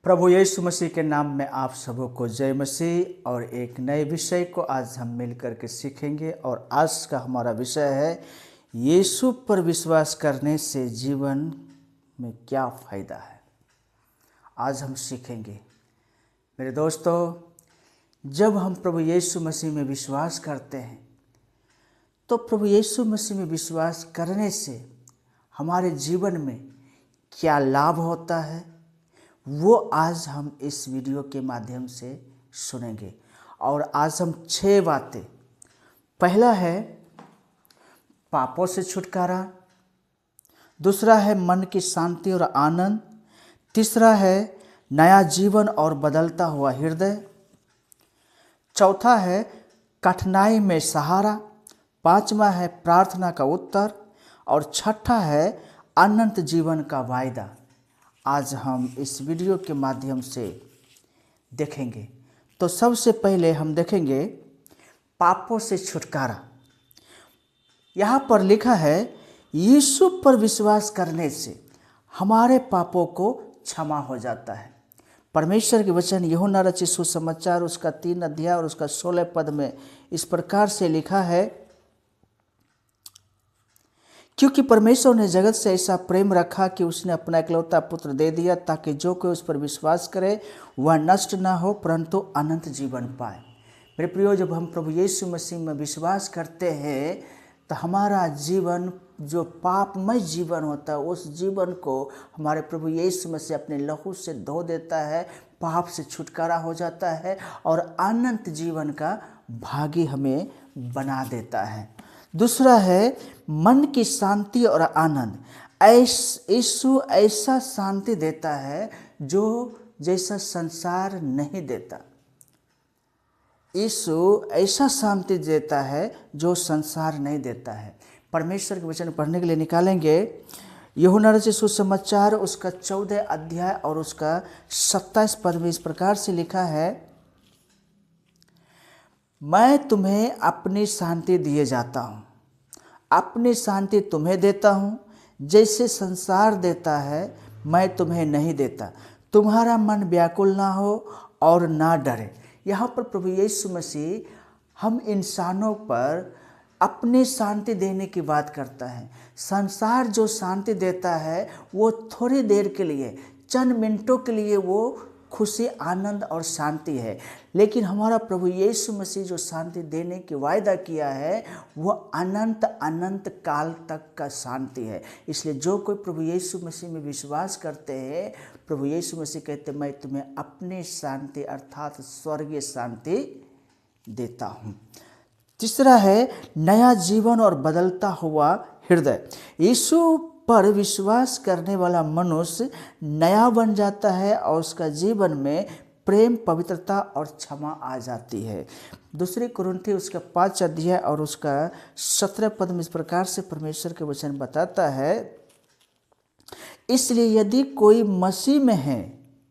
प्रभु यीशु मसीह के नाम में आप सबों को जय मसीह। और एक नए विषय को आज हम मिलकर के सीखेंगे। और आज का हमारा विषय है यीशु पर विश्वास करने से जीवन में क्या फ़ायदा है। आज हम सीखेंगे मेरे दोस्तों, जब हम प्रभु यीशु मसीह में विश्वास करते हैं तो प्रभु यीशु मसीह में विश्वास करने से हमारे जीवन में क्या लाभ होता है वो आज हम इस वीडियो के माध्यम से सुनेंगे। और आज हम 6 बातें, पहला है पापों से छुटकारा, दूसरा है मन की शांति और आनंद, तीसरा है नया जीवन और बदलता हुआ हृदय, चौथा है कठिनाई में सहारा, पांचवा है प्रार्थना का उत्तर और छठा है अनंत जीवन का वायदा। आज हम इस वीडियो के माध्यम से देखेंगे। तो सबसे पहले हम देखेंगे पापों से छुटकारा। यहाँ पर लिखा है यीशु पर विश्वास करने से हमारे पापों को क्षमा हो जाता है। परमेश्वर के वचन यूहन्ना रचित सुसमाचार उसका 3 अध्याय और उसका 16 पद में इस प्रकार से लिखा है, क्योंकि परमेश्वर ने जगत से ऐसा प्रेम रखा कि उसने अपना इकलौता पुत्र दे दिया ताकि जो कोई उस पर विश्वास करे वह नष्ट ना हो परंतु अनंत जीवन पाए। मेरे प्रियो, जब हम प्रभु यीशु मसीह में विश्वास करते हैं तो हमारा जीवन जो पापमय जीवन होता है उस जीवन को हमारे प्रभु यीशु मसीह अपने लहू से धो देता है, पाप से छुटकारा हो जाता है और अनंत जीवन का भागी हमें बना देता है। दूसरा है मन की शांति और आनंद। यीशु ऐसा शांति देता है जो जैसा संसार नहीं देता। यीशु ऐसा शांति देता है जो संसार नहीं देता है। परमेश्वर के वचन पढ़ने के लिए निकालेंगे यूहन्ना रचित सुसमाचार उसका 14 अध्याय और उसका 27 पद में इस प्रकार से लिखा है, मैं तुम्हें अपनी शांति दिए जाता हूँ, अपनी शांति तुम्हें देता हूँ, जैसे संसार देता है मैं तुम्हें नहीं देता। तुम्हारा मन व्याकुल ना हो और ना डरे। यहाँ पर प्रभु यीशु मसीह हम इंसानों पर अपनी शांति देने की बात करता है। संसार जो शांति देता है वो थोड़ी देर के लिए, चंद मिनटों के लिए वो खुशी, आनंद और शांति है, लेकिन हमारा प्रभु यीशु मसीह जो शांति देने की वायदा किया है वो अनंत काल तक का शांति है। इसलिए जो कोई प्रभु यीशु मसीह में विश्वास करते हैं, प्रभु यीशु मसीह कहते मैं तुम्हें अपनी शांति अर्थात स्वर्गीय शांति देता हूँ। तीसरा है नया जीवन और बदलता हुआ हृदय। यीशु पर विश्वास करने वाला मनुष्य नया बन जाता है और उसका जीवन में प्रेम, पवित्रता और क्षमा आ जाती है। दूसरी कुरिन्थी उसका 5 अध्याय और उसका 17 पद में इस प्रकार से परमेश्वर के वचन बताता है, इसलिए यदि कोई मसीह में है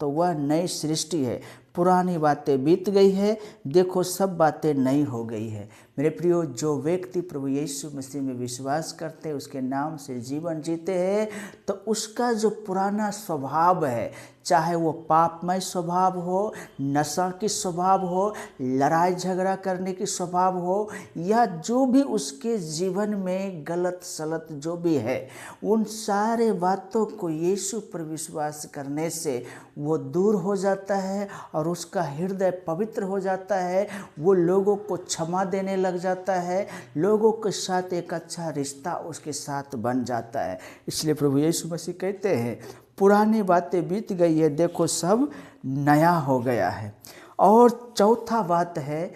तो वह नई सृष्टि है, पुरानी बातें बीत गई है, देखो सब बातें नई हो गई है। मेरे प्रियो, जो व्यक्ति प्रभु यीशु मसीह में विश्वास करते हैं, उसके नाम से जीवन जीते हैं, तो उसका जो पुराना स्वभाव है, चाहे वो पापमय स्वभाव हो, नशा की स्वभाव हो, लड़ाई झगड़ा करने की स्वभाव हो, या जो भी उसके जीवन में गलत सलत जो भी है, उन सारे बातों को यीशु पर विश्वास करने से वो दूर हो जाता है और उसका हृदय पवित्र हो जाता है। वो लोगों को क्षमा देने लग जाता है, लोगों के साथ एक अच्छा रिश्ता उसके साथ बन जाता है। इसलिए प्रभु यीशु मसीह कहते हैं पुरानी बातें बीत गई है, देखो सब नया हो गया है। और चौथा बात है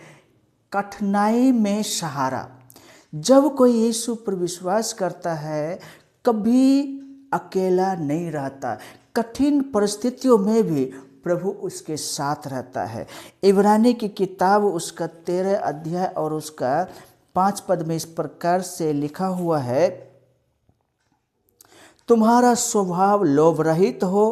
कठिनाई में सहारा। जब कोई यीशु पर विश्वास करता है कभी अकेला नहीं रहता, कठिन परिस्थितियों में भी प्रभु उसके साथ रहता है। इब्रानी की किताब उसका 13 अध्याय और उसका 5 पद में इस प्रकार से लिखा हुआ है, तुम्हारा स्वभाव लोभ रहित हो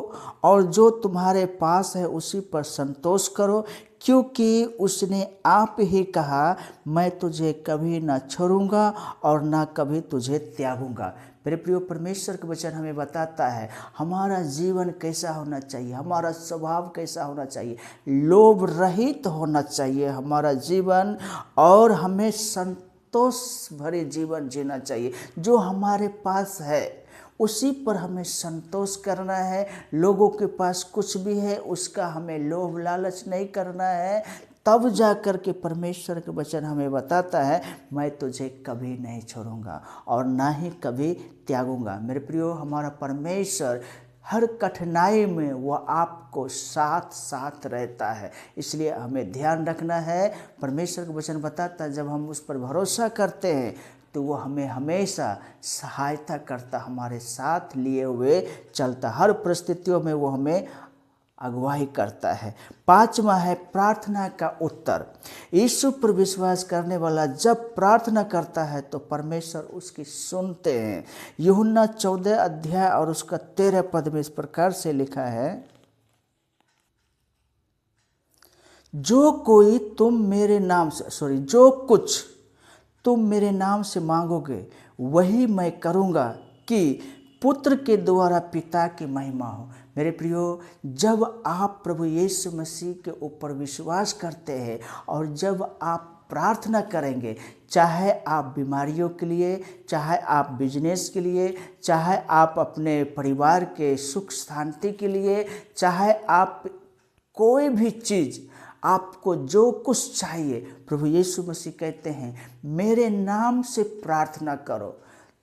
और जो तुम्हारे पास है उसी पर संतोष करो, क्योंकि उसने आप ही कहा मैं तुझे कभी ना छोड़ूंगा और ना कभी तुझे त्यागूंगा। मेरे प्रियो, परमेश्वर का वचन हमें बताता है हमारा जीवन कैसा होना चाहिए, हमारा स्वभाव कैसा होना चाहिए। लोभ रहित होना चाहिए हमारा जीवन, और हमें संतोष भरे जीवन जीना चाहिए। जो हमारे पास है उसी पर हमें संतोष करना है। लोगों के पास कुछ भी है उसका हमें लोभ लालच नहीं करना है। तब जा कर के परमेश्वर के वचन हमें बताता है मैं तुझे कभी नहीं छोड़ूंगा और ना ही कभी त्यागूंगा। मेरे प्रियो, हमारा परमेश्वर हर कठिनाई में वह आपको साथ साथ रहता है, इसलिए हमें ध्यान रखना है। परमेश्वर का वचन बताता है जब हम उस पर भरोसा करते हैं तो वो हमें हमेशा सहायता करता, हमारे साथ लिए हुए चलता, हर परिस्थितियों में वो हमें अगुवाई करता है। पांचवा है प्रार्थना का उत्तर। यीशु पर विश्वास करने वाला जब प्रार्थना करता है तो परमेश्वर उसकी सुनते हैं। यूहन्ना 14 अध्याय और उसका 13 पद में इस प्रकार से लिखा है, जो कुछ तुम मेरे नाम से मांगोगे वही मैं करूँगा कि पुत्र के द्वारा पिता की महिमा हो। मेरे प्रियो, जब आप प्रभु यीशु मसीह के ऊपर विश्वास करते हैं और जब आप प्रार्थना करेंगे, चाहे आप बीमारियों के लिए, चाहे आप बिजनेस के लिए, चाहे आप अपने परिवार के सुख शांति के लिए, चाहे आप कोई भी चीज़, आपको जो कुछ चाहिए, प्रभु यीशु मसीह कहते हैं मेरे नाम से प्रार्थना करो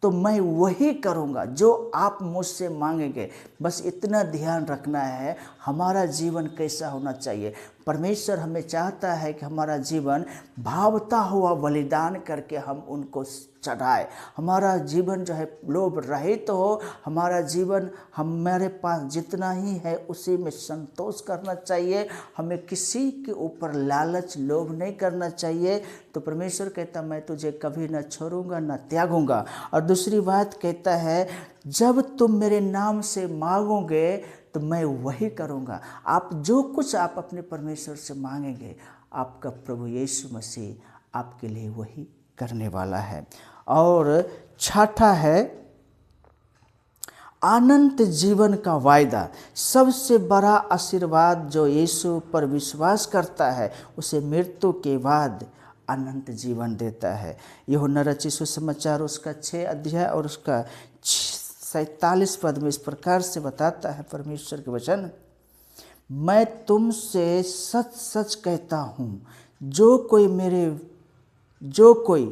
तो मैं वही करूँगा जो आप मुझसे मांगेंगे। बस इतना ध्यान रखना है हमारा जीवन कैसा होना चाहिए। परमेश्वर हमें चाहता है कि हमारा जीवन भावता हुआ बलिदान करके हम उनको चढ़ाए। हमारा जीवन जो है लोभ रहित हो, हमारा जीवन हमारे पास जितना ही है उसी में संतोष करना चाहिए। हमें किसी के ऊपर लालच लोभ नहीं करना चाहिए। तो परमेश्वर कहता मैं तुझे कभी न छोड़ूंगा न त्यागूंगा। और दूसरी बात कहता है जब तुम मेरे नाम से मांगोगे तो मैं वही करूँगा। आप जो कुछ आप अपने परमेश्वर से मांगेंगे, आपका प्रभु यीशु मसीह आपके लिए वही करने वाला है। और छठा है अनंत जीवन का वायदा। सबसे बड़ा आशीर्वाद जो यीशु पर विश्वास करता है उसे मृत्यु के बाद अनंत जीवन देता है। यूहन्ना रचित सुसमाचार उसका 6 अध्याय और उसका 47 पद में इस प्रकार से बताता है परमेश्वर के वचन, मैं तुमसे सच सच कहता हूँ जो कोई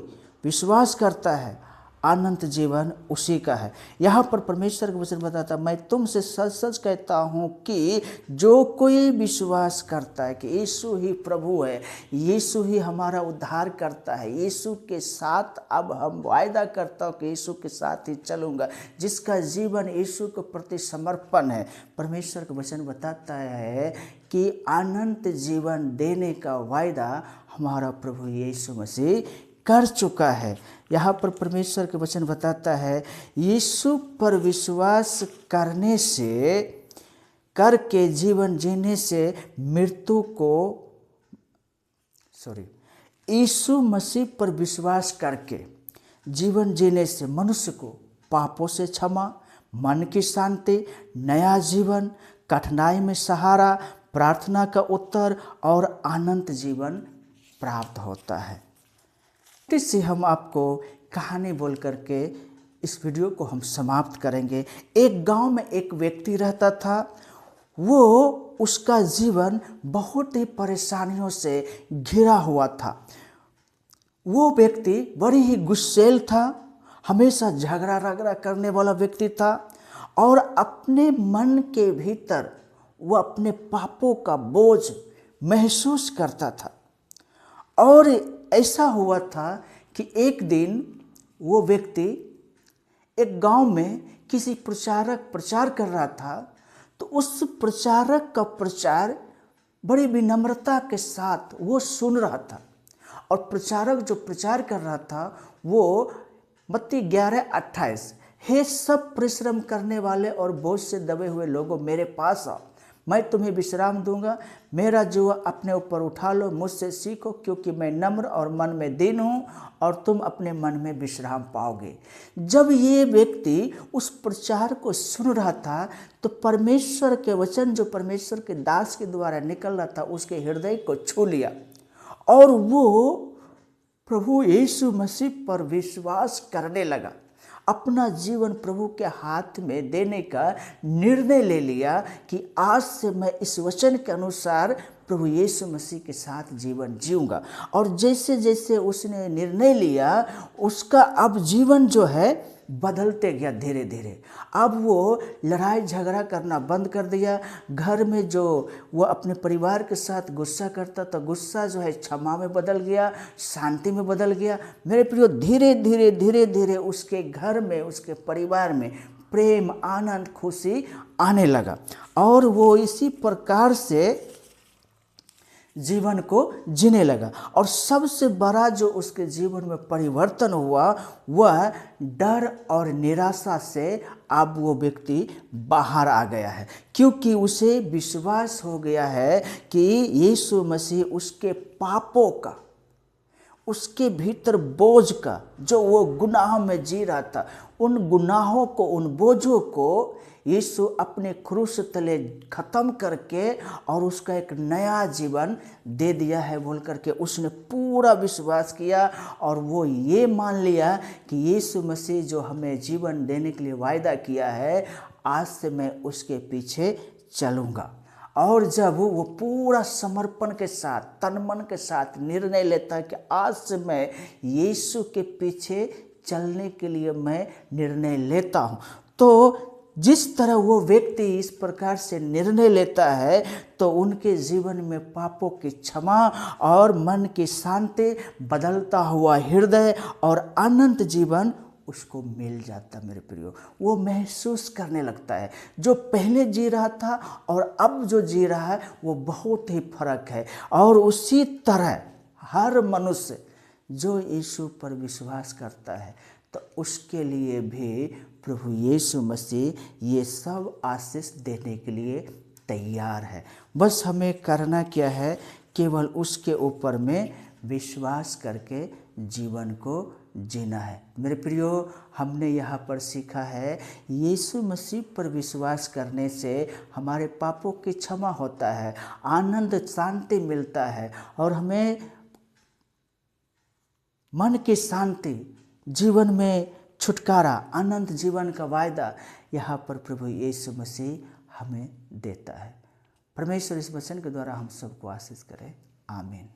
विश्वास करता है अनंत जीवन उसी का है। यहाँ पर परमेश्वर का वचन बताता मैं तुमसे सच सच कहता हूँ कि जो कोई विश्वास करता है कि यीशु ही प्रभु है, यीशु ही हमारा उद्धार करता है, यीशु के साथ अब हम वायदा करता हूँ कि यीशु के साथ ही चलूँगा, जिसका जीवन यीशु के प्रति समर्पण है। परमेश्वर का वचन बताता है कि अनंत जीवन देने का वायदा हमारा प्रभु यीशु मसीह कर चुका है। यहाँ पर परमेश्वर के वचन बताता है यीशु पर विश्वास करके जीवन जीने से यीशु मसीह पर विश्वास करके जीवन जीने से मनुष्य को पापों से क्षमा, मन की शांति, नया जीवन, कठिनाई में सहारा, प्रार्थना का उत्तर और अनंत जीवन प्राप्त होता है। से हम आपको कहानी बोल करके इस वीडियो को हम समाप्त करेंगे। एक गांव में एक व्यक्ति रहता था। उसका जीवन बहुत ही परेशानियों से घिरा हुआ था। वो व्यक्ति बड़ी ही गुस्सैल था, हमेशा झगड़ा रगड़ा करने वाला व्यक्ति था और अपने मन के भीतर वो अपने पापों का बोझ महसूस करता था। और ऐसा हुआ था कि एक दिन वो व्यक्ति एक गांव में किसी प्रचारक प्रचार कर रहा था, तो उस प्रचारक का प्रचार बड़ी विनम्रता के साथ वो सुन रहा था। और प्रचारक जो प्रचार कर रहा था वो मत्ती 11:28, हे सब परिश्रम करने वाले और बोझ से दबे हुए लोगों मेरे पास आओ, मैं तुम्हें विश्राम दूंगा। मेरा जुआ अपने ऊपर उठा लो, मुझसे सीखो, क्योंकि मैं नम्र और मन में दीन हूँ, और तुम अपने मन में विश्राम पाओगे। जब ये व्यक्ति उस प्रचार को सुन रहा था तो परमेश्वर के वचन जो परमेश्वर के दास के द्वारा निकल रहा था उसके हृदय को छू लिया, और वो प्रभु यीशु मसीह पर विश्वास करने लगा। अपना जीवन प्रभु के हाथ में देने का निर्णय ले लिया कि आज से मैं इस वचन के अनुसार प्रभु यीशु मसीह के साथ जीवन जीऊंगा। और जैसे जैसे उसने निर्णय लिया, उसका अब जीवन जो है बदलते गया धीरे धीरे। अब वो लड़ाई झगड़ा करना बंद कर दिया। घर में जो वो अपने परिवार के साथ गुस्सा करता था, गुस्सा जो है क्षमा में बदल गया, शांति में बदल गया। मेरे प्रियो, धीरे धीरे धीरे धीरे उसके घर में, उसके परिवार में प्रेम, आनंद, खुशी आने लगा, और वो इसी प्रकार से जीवन को जीने लगा। और सबसे बड़ा जो उसके जीवन में परिवर्तन हुआ वह डर और निराशा से अब वो व्यक्ति बाहर आ गया है, क्योंकि उसे विश्वास हो गया है कि यीशु मसीह उसके पापों का, उसके भीतर बोझ का, जो वो गुनाह में जी रहा था, उन गुनाहों को, उन बोझों को यीशु अपने क्रूस तले खत्म करके और उसका एक नया जीवन दे दिया है बोल करके उसने पूरा विश्वास किया। और वो ये मान लिया कि यीशु मसीह जो हमें जीवन देने के लिए वायदा किया है, आज से मैं उसके पीछे चलूँगा। और जब वो पूरा समर्पण के साथ, तन मन के साथ निर्णय लेता है कि आज से मैं यीशु के पीछे चलने के लिए मैं निर्णय लेता हूँ, तो जिस तरह वो व्यक्ति इस प्रकार से निर्णय लेता है तो उनके जीवन में पापों की क्षमा और मन की शांति, बदलता हुआ हृदय और अनंत जीवन उसको मिल जाता। मेरे प्रियो, वो महसूस करने लगता है जो पहले जी रहा था और अब जो जी रहा है वो बहुत ही फर्क है। और उसी तरह हर मनुष्य जो यीशु पर विश्वास करता है तो उसके लिए भी प्रभु यीशु मसीह ये सब आशीष देने के लिए तैयार है। बस हमें करना क्या है, केवल उसके ऊपर में विश्वास करके जीवन को जीना है। मेरे प्रियो, हमने यहाँ पर सीखा है यीशु मसीह पर विश्वास करने से हमारे पापों की क्षमा होता है, आनंद, शांति मिलता है, और हमें मन की शांति, जीवन में छुटकारा, अनंत जीवन का वायदा यहाँ पर प्रभु यीशु मसीह हमें देता है। परमेश्वर इस वचन के द्वारा हम सबको आशीष करे। आमीन।